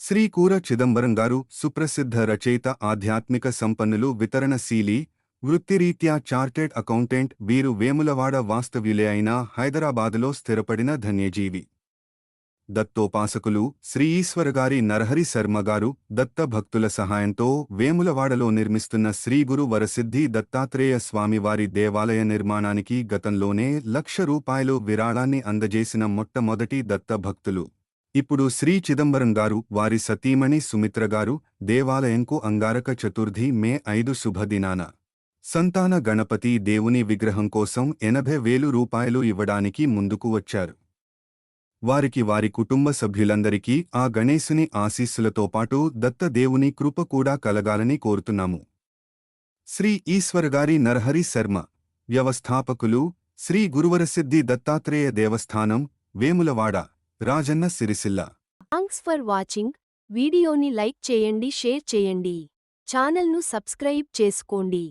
శ్రీ కూర చిదంబరం గారు సుప్రసిద్ధ రచయిత, ఆధ్యాత్మిక సంపన్నులు, వితరణశీలి, వృత్తిరీత్యా చార్టెడ్ అకౌంటెంట్. వీరు వేములవాడ వాస్తవ్యులే అయినా హైదరాబాదులో స్థిరపడిన ధన్యజీవి. దత్తోపాసకులు. శ్రీ ఈశ్వరగారి నరహరి శర్మగారు దత్త భక్తుల సహాయంతో వేములవాడలో నిర్మిస్తున్న శ్రీ గురు వరసిద్ధి దత్తాత్రేయ స్వామివారి దేవాలయ నిర్మాణానికి గతంలోనే ₹1,00,000 విరాళాన్ని అందజేసిన మొట్టమొదటి దత్త భక్తులు. ఇప్పుడు శ్రీ చిదంబరం గారు, వారి సతీమణి సుమిత్రగారు దేవాలయంకు అంగారక చతుర్థి మే 5 శుభదినాన సంతాన గణపతి దేవుని విగ్రహం కోసం ₹80,000 ఇవ్వడానికి ముందుకు వచ్చారు. వారికి, వారి కుటుంబ సభ్యులందరికీ ఆ గణేశుని ఆశీస్సులతో పాటు దత్త దేవుని కృప కూడా కలగాలని కోరుతున్నాము. శ్రీ ఈశ్వరగారి నరహరి శర్మ. వ్యవస్థాపకులు శ్రీ గురువరసిద్ధి దత్తాత్రేయ దేవస్థానం, Vemulawada, Rajanna Sircilla. Thanks for watching. వీడియోని లైక్ చేయండి, షేర్ చేయండి. ఛానల్ను సబ్స్క్రైబ్ చేసుకోండి.